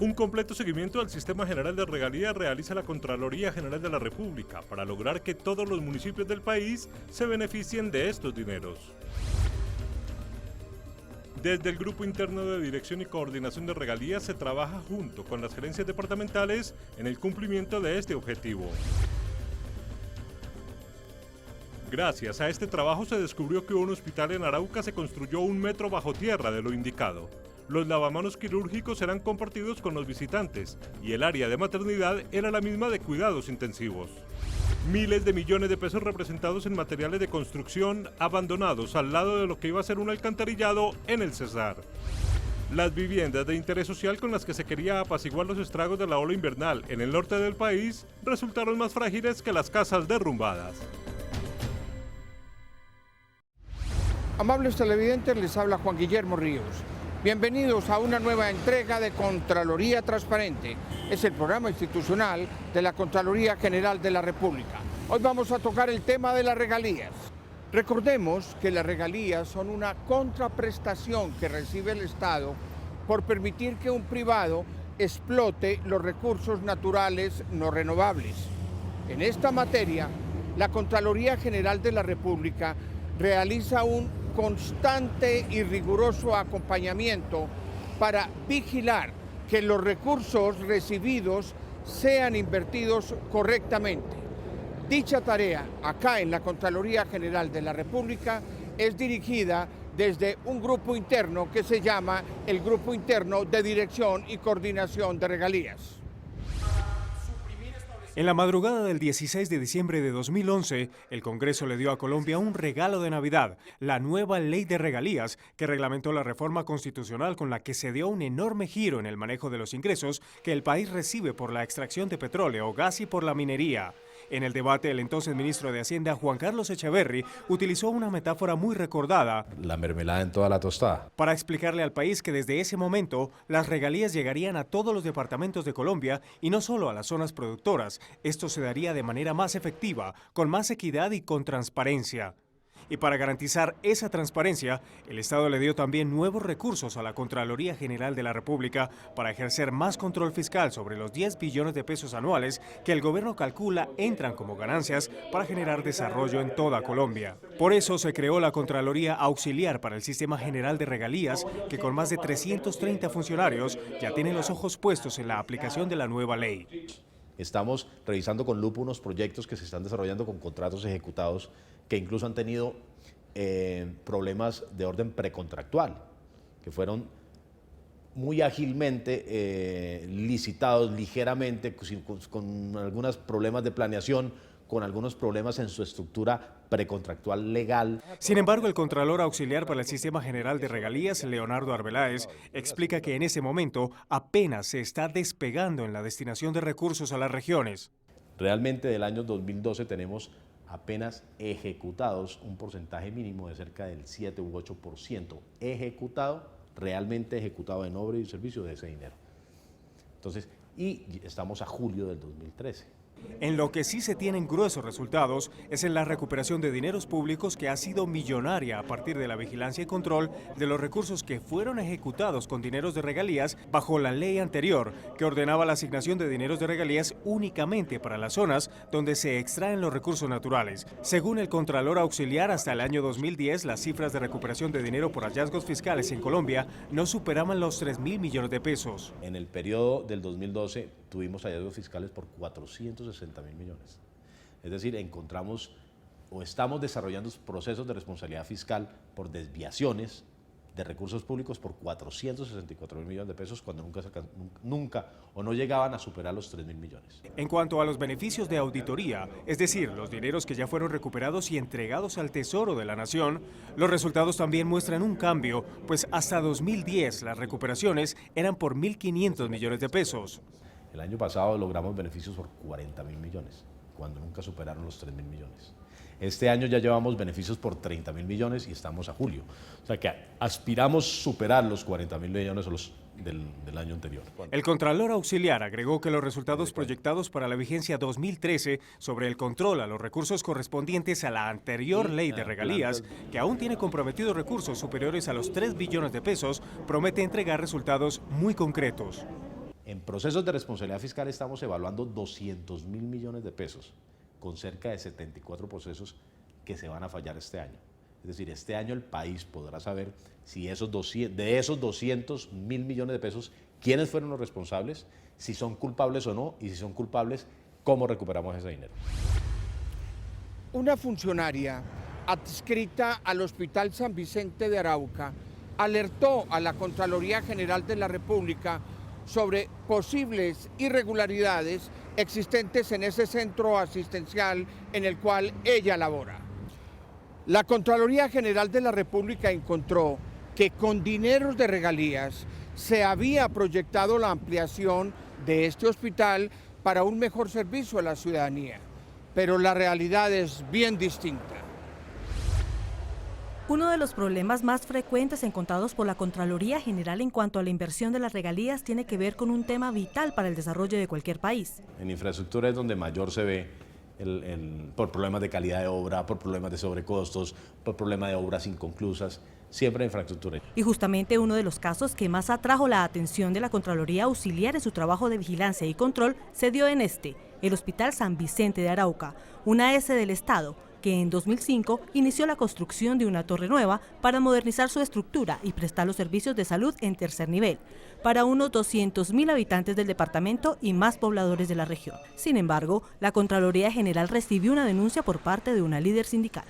Un completo seguimiento del Sistema General de Regalías realiza la Contraloría General de la República para lograr que todos los municipios del país se beneficien de estos dineros. Desde el Grupo Interno de Dirección y Coordinación de Regalías se trabaja junto con las gerencias departamentales en el cumplimiento de este objetivo. Gracias a este trabajo se descubrió que un hospital en Arauca se construyó 1 metro bajo tierra de lo indicado. Los lavamanos quirúrgicos serán compartidos con los visitantes y el área de maternidad era la misma de cuidados intensivos. Miles de millones de pesos representados en materiales de construcción abandonados al lado de lo que iba a ser un alcantarillado en el Cesar. Las viviendas de interés social con las que se quería apaciguar los estragos de la ola invernal en el norte del país resultaron más frágiles que las casas derrumbadas. Amables televidentes, les habla Juan Guillermo Ríos. Bienvenidos a una nueva entrega de Contraloría Transparente. Es el programa institucional de la Contraloría General de la República. Hoy vamos a tocar el tema de las regalías. Recordemos que las regalías son una contraprestación que recibe el Estado por permitir que un privado explote los recursos naturales no renovables. En esta materia, la Contraloría General de la República realiza un constante y riguroso acompañamiento para vigilar que los recursos recibidos sean invertidos correctamente. Dicha tarea, acá en la Contraloría General de la República, es dirigida desde un grupo interno que se llama el Grupo Interno de Dirección y Coordinación de Regalías. En la madrugada del 16 de diciembre de 2011, el Congreso le dio a Colombia un regalo de Navidad, la nueva Ley de Regalías, que reglamentó la reforma constitucional con la que se dio un enorme giro en el manejo de los ingresos que el país recibe por la extracción de petróleo, gas y por la minería. En el debate, el entonces ministro de Hacienda, Juan Carlos Echeverry, utilizó una metáfora muy recordada. La mermelada en toda la tostada. Para explicarle al país que desde ese momento las regalías llegarían a todos los departamentos de Colombia y no solo a las zonas productoras. Esto se daría de manera más efectiva, con más equidad y con transparencia. Y para garantizar esa transparencia, el Estado le dio también nuevos recursos a la Contraloría General de la República para ejercer más control fiscal sobre los 10 billones de pesos anuales que el gobierno calcula entran como ganancias para generar desarrollo en toda Colombia. Por eso se creó la Contraloría Auxiliar para el Sistema General de Regalías, que con más de 330 funcionarios ya tienen los ojos puestos en la aplicación de la nueva ley. Estamos revisando con lupa unos proyectos que se están desarrollando con contratos ejecutados que incluso han tenido problemas de orden precontractual, que fueron muy ágilmente licitados, ligeramente, con algunos problemas de planeación, con algunos problemas en su estructura precontractual legal. Sin embargo, el Contralor Auxiliar para el Sistema General de Regalías, Leonardo Arbeláez, explica que en ese momento apenas se está despegando en la destinación de recursos a las regiones. Realmente del año 2012 tenemos apenas ejecutados un porcentaje mínimo de cerca del 7 u 8% ejecutado, realmente ejecutado en obra y servicio de ese dinero. Entonces, y estamos a julio del 2013. En lo que sí se tienen gruesos resultados es en la recuperación de dineros públicos, que ha sido millonaria a partir de la vigilancia y control de los recursos que fueron ejecutados con dineros de regalías bajo la ley anterior, que ordenaba la asignación de dineros de regalías únicamente para las zonas donde se extraen los recursos naturales. Según el Contralor Auxiliar, hasta el año 2010 las cifras de recuperación de dinero por hallazgos fiscales en Colombia no superaban los 3.000 millones de pesos. En el periodo del 2012 tuvimos hallazgos fiscales por 460.000 millones. Es decir, encontramos o estamos desarrollando procesos de responsabilidad fiscal por desviaciones de recursos públicos por 464.000 millones de pesos cuando nunca o no llegaban a superar los 3.000 millones. En cuanto a los beneficios de auditoría, es decir, los dineros que ya fueron recuperados y entregados al Tesoro de la Nación, los resultados también muestran un cambio, pues hasta 2010 las recuperaciones eran por 1.500 millones de pesos. El año pasado logramos beneficios por 40.000 millones, cuando nunca superaron los 3.000 millones. Este año ya llevamos beneficios por 30.000 millones y estamos a julio. O sea que aspiramos superar los 40.000 millones del año anterior. El Contralor Auxiliar agregó que los resultados proyectados para la vigencia 2013 sobre el control a los recursos correspondientes a la anterior ley de regalías, que aún tiene comprometidos recursos superiores a los 3 billones de pesos, promete entregar resultados muy concretos. En procesos de responsabilidad fiscal estamos evaluando 200.000 millones de pesos, con cerca de 74 procesos que se van a fallar este año. Es decir, este año el país podrá saber si de esos 200.000 millones de pesos, quiénes fueron los responsables, si son culpables o no, y si son culpables, cómo recuperamos ese dinero. Una funcionaria adscrita al Hospital San Vicente de Arauca alertó a la Contraloría General de la República sobre posibles irregularidades existentes en ese centro asistencial en el cual ella labora. La Contraloría General de la República encontró que con dineros de regalías se había proyectado la ampliación de este hospital para un mejor servicio a la ciudadanía, pero la realidad es bien distinta. Uno de los problemas más frecuentes encontrados por la Contraloría General en cuanto a la inversión de las regalías tiene que ver con un tema vital para el desarrollo de cualquier país. En infraestructura es donde mayor se ve por problemas de calidad de obra, por problemas de sobrecostos, por problemas de obras inconclusas, siempre en infraestructura. Y justamente uno de los casos que más atrajo la atención de la Contraloría Auxiliar en su trabajo de vigilancia y control se dio en el Hospital San Vicente de Arauca, una AS del Estado, que en 2005 inició la construcción de una torre nueva para modernizar su estructura y prestar los servicios de salud en tercer nivel, para unos 200.000 habitantes del departamento y más pobladores de la región. Sin embargo, la Contraloría General recibió una denuncia por parte de una líder sindical.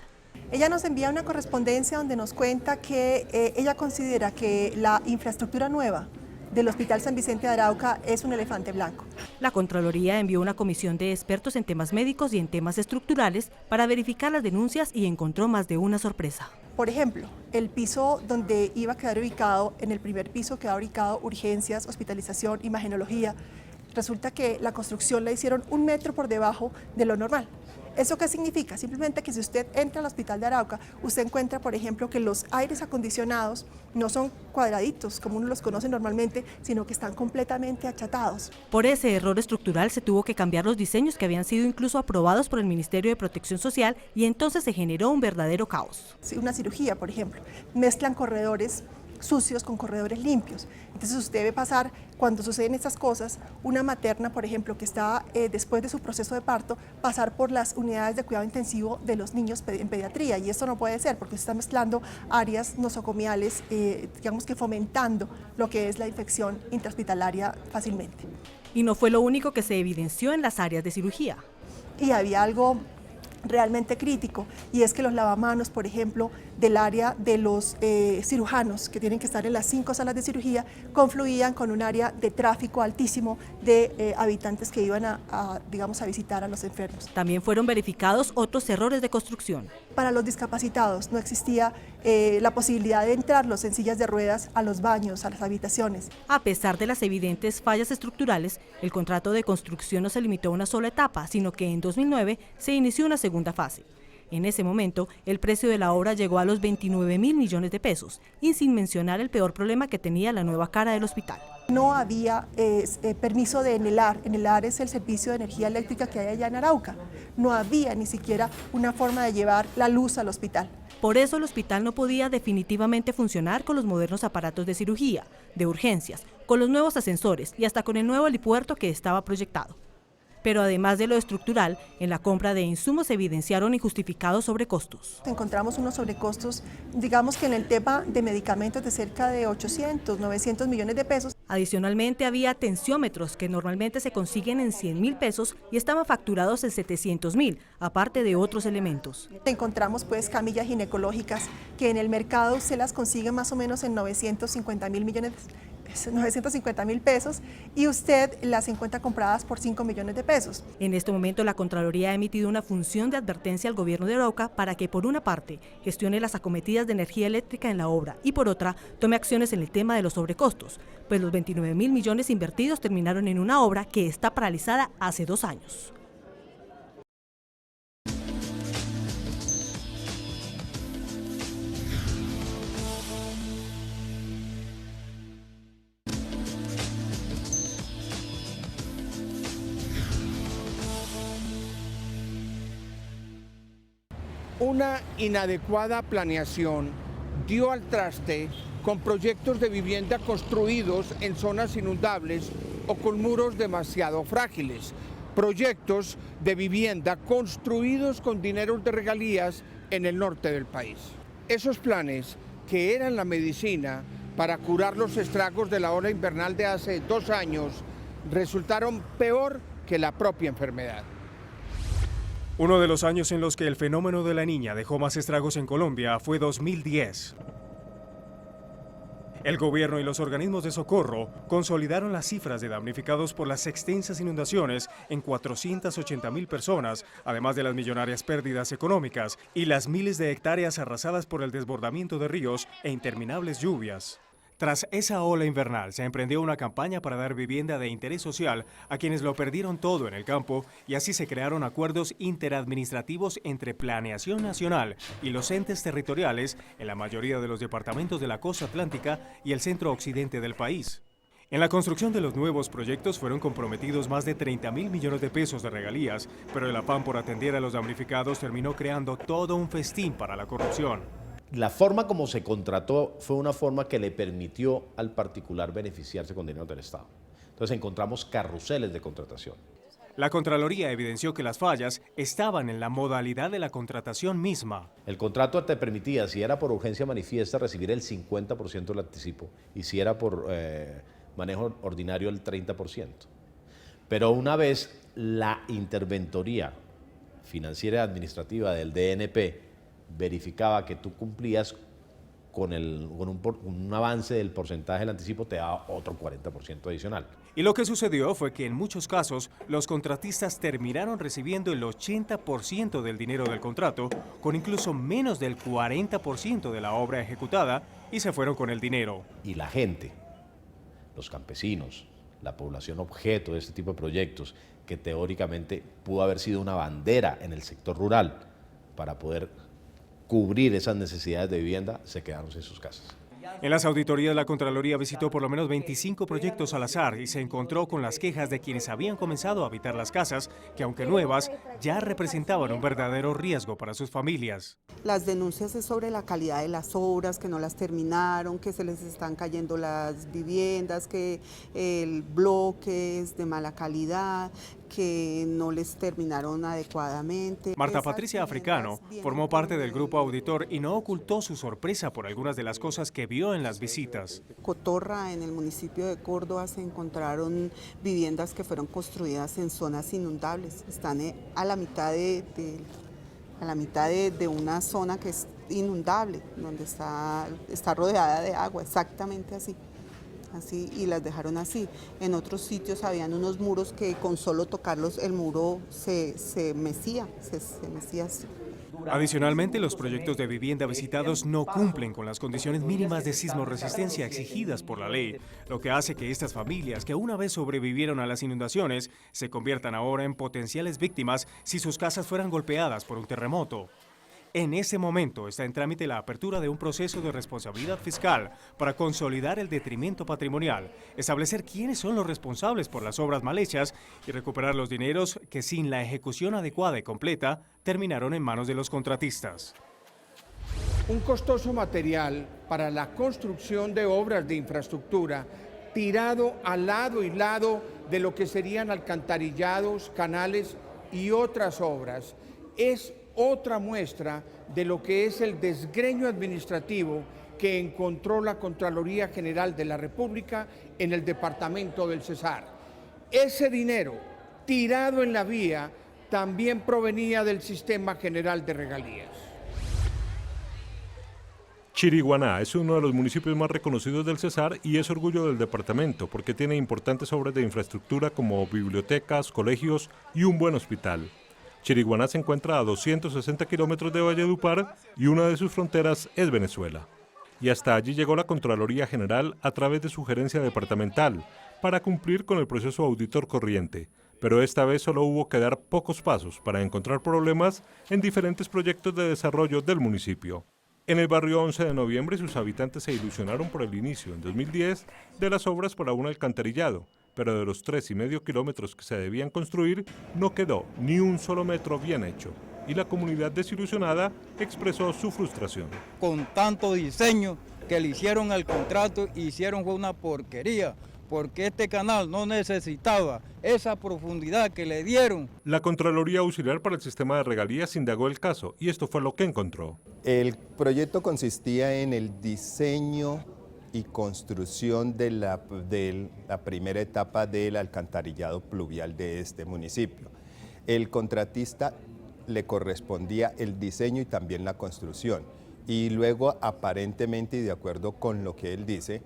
Ella nos envía una correspondencia donde nos cuenta que ella considera que la infraestructura nueva del Hospital San Vicente de Arauca es un elefante blanco. La Contraloría envió una comisión de expertos en temas médicos y en temas estructurales para verificar las denuncias y encontró más de una sorpresa. Por ejemplo, el piso donde iba a quedar ubicado, en el primer piso quedaba ubicado urgencias, hospitalización, imagenología. Resulta que la construcción la hicieron 1 metro por debajo de lo normal. ¿Eso qué significa? Simplemente que si usted entra al Hospital de Arauca, usted encuentra, por ejemplo, que los aires acondicionados no son cuadraditos, como uno los conoce normalmente, sino que están completamente achatados. Por ese error estructural se tuvo que cambiar los diseños que habían sido incluso aprobados por el Ministerio de Protección Social y entonces se generó un verdadero caos. Una cirugía, por ejemplo, mezclan corredores sucios con corredores limpios. Entonces usted ve pasar, cuando suceden estas cosas, una materna, por ejemplo, que está después de su proceso de parto, pasar por las unidades de cuidado intensivo de los niños en pediatría, y esto no puede ser porque se está mezclando áreas nosocomiales, digamos que fomentando lo que es la infección intrahospitalaria fácilmente. Y no fue lo único que se evidenció en las áreas de cirugía. Y había algo realmente crítico, y es que los lavamanos, por ejemplo, del área de los cirujanos, que tienen que estar en las 5 salas de cirugía, confluían con un área de tráfico altísimo de habitantes que iban a visitar a los enfermos. También fueron verificados otros errores de construcción. Para los discapacitados no existía la posibilidad de entrarlos en sillas de ruedas a los baños, a las habitaciones. A pesar de las evidentes fallas estructurales, el contrato de construcción no se limitó a una sola etapa, sino que en 2009 se inició una segunda fase. En ese momento, el precio de la obra llegó a los 29.000 millones de pesos, y sin mencionar el peor problema que tenía la nueva cara del hospital. No había permiso de ENELAR. ENELAR es el servicio de energía eléctrica que hay allá en Arauca. No había ni siquiera una forma de llevar la luz al hospital. Por eso el hospital no podía definitivamente funcionar con los modernos aparatos de cirugía, de urgencias, con los nuevos ascensores y hasta con el nuevo helipuerto que estaba proyectado. Pero además de lo estructural, en la compra de insumos se evidenciaron injustificados sobrecostos. Encontramos unos sobrecostos, digamos que en el tema de medicamentos de cerca de 800, 900 millones de pesos. Adicionalmente había tensiómetros que normalmente se consiguen en 100.000 pesos y estaban facturados en 700.000, aparte de otros elementos. Encontramos pues camillas ginecológicas que en el mercado se las consigue más o menos en 950.000 pesos y usted las encuentra compradas por 5 millones de pesos. En este momento la Contraloría ha emitido una función de advertencia al gobierno de Arauca para que por una parte gestione las acometidas de energía eléctrica en la obra y por otra tome acciones en el tema de los sobrecostos, pues los 29.000 millones invertidos terminaron en una obra que está paralizada hace 2 años. Una inadecuada planeación dio al traste con proyectos de vivienda construidos en zonas inundables o con muros demasiado frágiles. Proyectos de vivienda construidos con dineros de regalías en el norte del país. Esos planes, que eran la medicina para curar los estragos de la ola invernal de hace 2 años, resultaron peor que la propia enfermedad. Uno de los años en los que el fenómeno de la Niña dejó más estragos en Colombia fue 2010. El gobierno y los organismos de socorro consolidaron las cifras de damnificados por las extensas inundaciones en 480.000 personas, además de las millonarias pérdidas económicas y las miles de hectáreas arrasadas por el desbordamiento de ríos e interminables lluvias. Tras esa ola invernal, se emprendió una campaña para dar vivienda de interés social a quienes lo perdieron todo en el campo y así se crearon acuerdos interadministrativos entre Planeación Nacional y los entes territoriales en la mayoría de los departamentos de la costa atlántica y el centro occidente del país. En la construcción de los nuevos proyectos fueron comprometidos más de 30.000 millones de pesos de regalías, pero el afán por atender a los damnificados terminó creando todo un festín para la corrupción. La forma como se contrató fue una forma que le permitió al particular beneficiarse con dinero del Estado. Entonces encontramos carruseles de contratación. La Contraloría evidenció que las fallas estaban en la modalidad de la contratación misma. El contrato te permitía, si era por urgencia manifiesta, recibir el 50% del anticipo y si era por manejo ordinario el 30%. Pero una vez la interventoría financiera y administrativa del DNP verificaba que tú cumplías con un avance del porcentaje del anticipo, te daba otro 40% adicional. Y lo que sucedió fue que en muchos casos los contratistas terminaron recibiendo el 80% del dinero del contrato, con incluso menos del 40% de la obra ejecutada, y se fueron con el dinero. Y la gente, los campesinos, la población objeto de este tipo de proyectos, que teóricamente pudo haber sido una bandera en el sector rural para poder cubrir esas necesidades de vivienda, se quedaron sin sus casas. En las auditorías, la Contraloría visitó por lo menos 25 proyectos al azar y se encontró con las quejas de quienes habían comenzado a habitar las casas, que aunque nuevas, ya representaban un verdadero riesgo para sus familias. Las denuncias es sobre la calidad de las obras, que no las terminaron, que se les están cayendo las viviendas, que el bloque es de mala calidad, que no les terminaron adecuadamente. Marta Patricia Africano formó parte del grupo auditor y no ocultó su sorpresa por algunas de las cosas que vio en las visitas. Cotorra, en el municipio de Córdoba, se encontraron viviendas que fueron construidas en zonas inundables. Están a la mitad de una zona que es inundable, donde está rodeada de agua, exactamente así. Y las dejaron así. En otros sitios habían unos muros que con solo tocarlos el muro se mecía así. Adicionalmente, los proyectos de vivienda visitados no cumplen con las condiciones mínimas de sismoresistencia exigidas por la ley, lo que hace que estas familias, que una vez sobrevivieron a las inundaciones, se conviertan ahora en potenciales víctimas si sus casas fueran golpeadas por un terremoto. En ese momento está en trámite la apertura de un proceso de responsabilidad fiscal para consolidar el detrimento patrimonial, establecer quiénes son los responsables por las obras mal hechas y recuperar los dineros que sin la ejecución adecuada y completa terminaron en manos de los contratistas. Un costoso material para la construcción de obras de infraestructura tirado al lado y lado de lo que serían alcantarillados, canales y otras obras es otra muestra de lo que es el desgreño administrativo que encontró la Contraloría General de la República en el departamento del Cesar. Ese dinero tirado en la vía también provenía del Sistema General de Regalías. Chiriguaná es uno de los municipios más reconocidos del Cesar y es orgullo del departamento porque tiene importantes obras de infraestructura como bibliotecas, colegios y un buen hospital. Chiriguaná se encuentra a 260 kilómetros de Valledupar y una de sus fronteras es Venezuela. Y hasta allí llegó la Contraloría General a través de su gerencia departamental para cumplir con el proceso auditor corriente, pero esta vez solo hubo que dar pocos pasos para encontrar problemas en diferentes proyectos de desarrollo del municipio. En el barrio 11 de noviembre sus habitantes se ilusionaron por el inicio, en 2010, de las obras para un alcantarillado, pero de los 3,5 kilómetros que se debían construir, no quedó ni un solo metro bien hecho, y la comunidad desilusionada expresó su frustración. Con tanto diseño que le hicieron al contrato, hicieron fue una porquería, porque este canal no necesitaba esa profundidad que le dieron. La Contraloría Auxiliar para el Sistema de Regalías indagó el caso y esto fue lo que encontró. El proyecto consistía en el diseño y construcción de la primera etapa del alcantarillado pluvial de este municipio. El contratista le correspondía el diseño y también la construcción. Y luego, aparentemente, y de acuerdo con lo que él dice,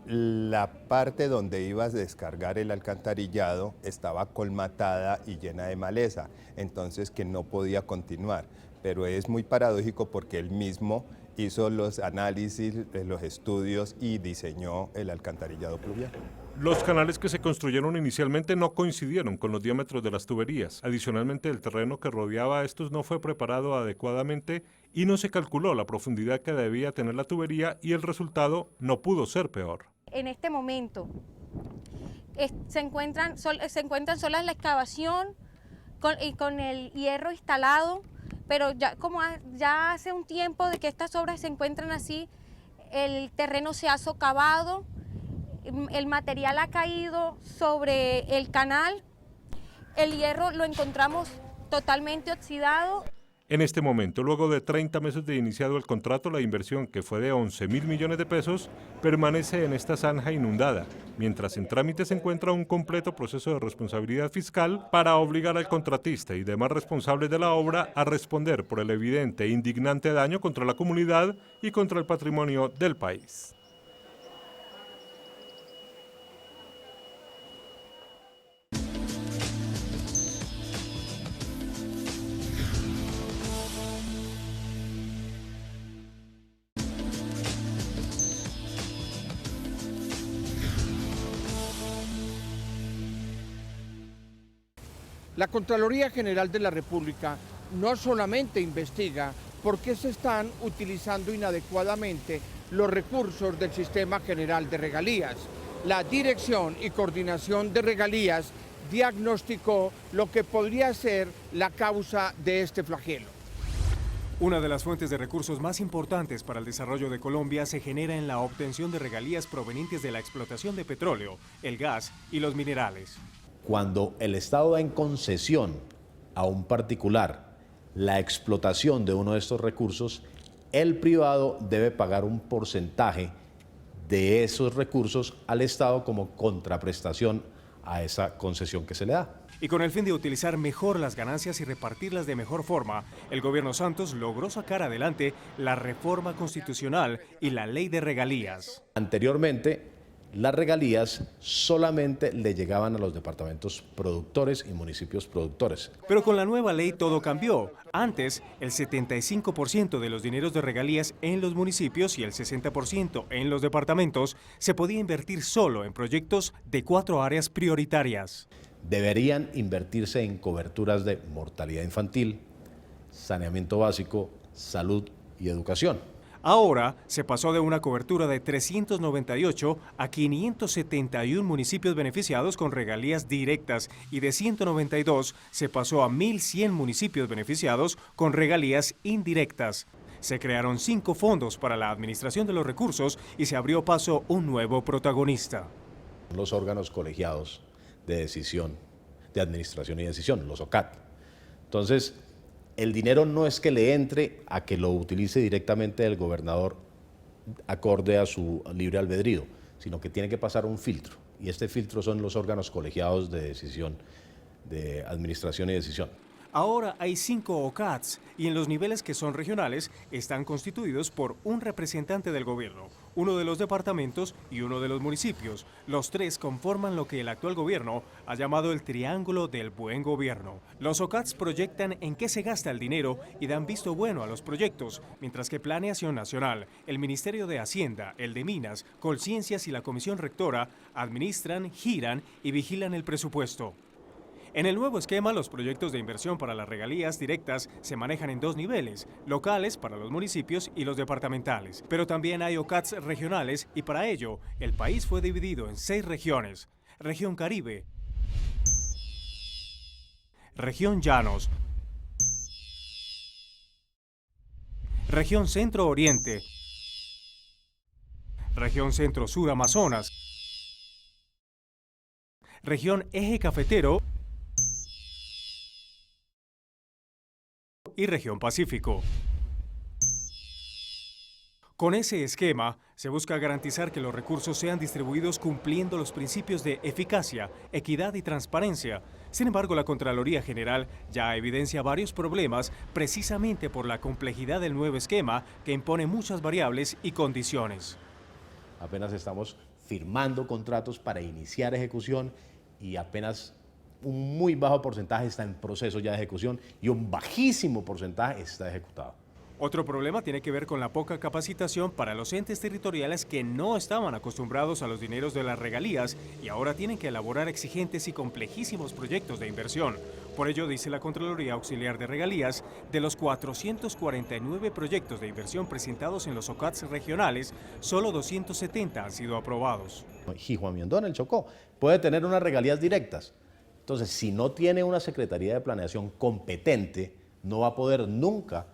la parte donde iba a descargar el alcantarillado estaba colmatada y llena de maleza, entonces que no podía continuar. Pero es muy paradójico porque él mismo hizo los análisis, los estudios y diseñó el alcantarillado pluvial. Los canales que se construyeron inicialmente no coincidieron con los diámetros de las tuberías. Adicionalmente, el terreno que rodeaba a estos no fue preparado adecuadamente y no se calculó la profundidad que debía tener la tubería y el resultado no pudo ser peor. En este momento se encuentran solas la excavación con el hierro instalado, pero ya hace un tiempo de que estas obras se encuentran así, el terreno se ha socavado, el material ha caído sobre el canal, el hierro lo encontramos totalmente oxidado. En este momento, luego de 30 meses de iniciado el contrato, la inversión, que fue de 11.000 millones de pesos, permanece en esta zanja inundada, mientras en trámite se encuentra un completo proceso de responsabilidad fiscal para obligar al contratista y demás responsables de la obra a responder por el evidente e indignante daño contra la comunidad y contra el patrimonio del país. La Contraloría General de la República no solamente investiga por qué se están utilizando inadecuadamente los recursos del Sistema General de Regalías. La Dirección y Coordinación de Regalías diagnosticó lo que podría ser la causa de este flagelo. Una de las fuentes de recursos más importantes para el desarrollo de Colombia se genera en la obtención de regalías provenientes de la explotación de petróleo, el gas y los minerales. Cuando el Estado da en concesión a un particular la explotación de uno de estos recursos, el privado debe pagar un porcentaje de esos recursos al Estado como contraprestación a esa concesión que se le da. Y con el fin de utilizar mejor las ganancias y repartirlas de mejor forma, el gobierno Santos logró sacar adelante la reforma constitucional y la ley de regalías. Anteriormente, las regalías solamente le llegaban a los departamentos productores y municipios productores. Pero con la nueva ley todo cambió. Antes, el 75% de los dineros de regalías en los municipios y el 60% en los departamentos se podía invertir solo en proyectos de 4 áreas prioritarias. Deberían invertirse en coberturas de mortalidad infantil, saneamiento básico, salud y educación. Ahora se pasó de una cobertura de 398 a 571 municipios beneficiados con regalías directas y de 192 se pasó a 1.100 municipios beneficiados con regalías indirectas. Se crearon 5 fondos para la administración de los recursos y se abrió paso un nuevo protagonista. Los órganos colegiados de decisión, de administración y decisión, los OCAT. Entonces, el dinero no es que le entre a que lo utilice directamente el gobernador acorde a su libre albedrío, sino que tiene que pasar un filtro. Y este filtro son los órganos colegiados de decisión, de administración y decisión. Ahora hay 5 OCATs y en los niveles que son regionales están constituidos por un representante del gobierno, uno de los departamentos y uno de los municipios. Los 3 conforman lo que el actual gobierno ha llamado el triángulo del buen gobierno. Los OCATs proyectan en qué se gasta el dinero y dan visto bueno a los proyectos, mientras que Planeación Nacional, el Ministerio de Hacienda, el de Minas, Colciencias y la Comisión Rectora administran, giran y vigilan el presupuesto. En el nuevo esquema, los proyectos de inversión para las regalías directas se manejan en 2 niveles, locales para los municipios y los departamentales. Pero también hay OCATs regionales y para ello, el país fue dividido en 6 regiones. Región Caribe, Región Llanos, Región Centro Oriente, región Centro-Sur Amazonas, región Eje Cafetero y región Pacífico. Con ese esquema, se busca garantizar que los recursos sean distribuidos cumpliendo los principios de eficacia, equidad y transparencia. Sin embargo, la Contraloría General ya evidencia varios problemas precisamente por la complejidad del nuevo esquema que impone muchas variables y condiciones. Apenas estamos firmando contratos para iniciar ejecución y apenas un muy bajo porcentaje está en proceso ya de ejecución y un bajísimo porcentaje está ejecutado. Otro problema tiene que ver con la poca capacitación para los entes territoriales que no estaban acostumbrados a los dineros de las regalías y ahora tienen que elaborar exigentes y complejísimos proyectos de inversión. Por ello, dice la Contraloría Auxiliar de Regalías, de los 449 proyectos de inversión presentados en los OCATs regionales, solo 270 han sido aprobados. Jijua-Miondó, en el Chocó, puede tener unas regalías directas. Entonces, si no tiene una Secretaría de Planeación competente, no va a poder nunca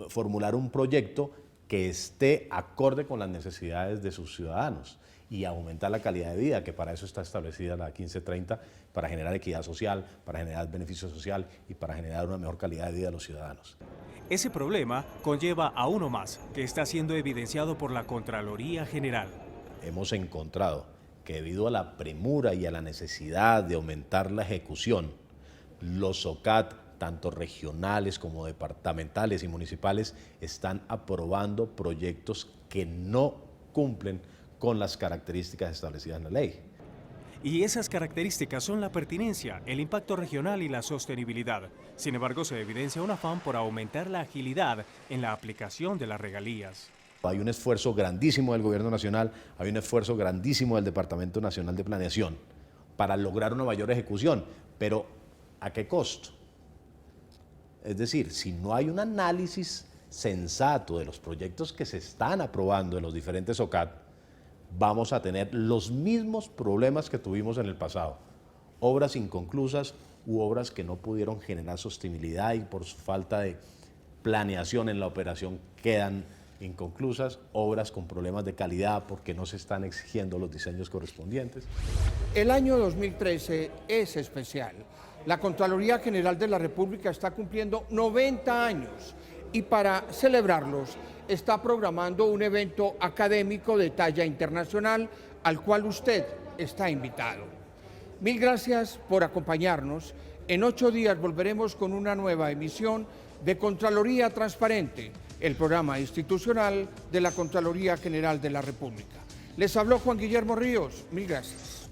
formular un proyecto que esté acorde con las necesidades de sus ciudadanos y aumentar la calidad de vida, que para eso está establecida la 1530, para generar equidad social, para generar beneficio social y para generar una mejor calidad de vida de los ciudadanos. Ese problema conlleva a uno más, que está siendo evidenciado por la Contraloría General. Hemos encontrado que debido a la premura y a la necesidad de aumentar la ejecución, los OCAT, tanto regionales como departamentales y municipales, están aprobando proyectos que no cumplen con las características establecidas en la ley. Y esas características son la pertinencia, el impacto regional y la sostenibilidad. Sin embargo, se evidencia un afán por aumentar la agilidad en la aplicación de las regalías. Hay un esfuerzo grandísimo del Gobierno Nacional, hay un esfuerzo grandísimo del Departamento Nacional de Planeación para lograr una mayor ejecución, pero ¿a qué costo? Es decir, si no hay un análisis sensato de los proyectos que se están aprobando en los diferentes OCAT, vamos a tener los mismos problemas que tuvimos en el pasado. Obras inconclusas u obras que no pudieron generar sostenibilidad y por su falta de planeación en la operación quedan inconclusas, obras con problemas de calidad porque no se están exigiendo los diseños correspondientes. El año 2013 es especial. La Contraloría General de la República está cumpliendo 90 años y para celebrarlos está programando un evento académico de talla internacional al cual usted está invitado. Mil gracias por acompañarnos. En 8 días volveremos con una nueva emisión de Contraloría Transparente, el programa institucional de la Contraloría General de la República. Les habló Juan Guillermo Ríos. Mil gracias.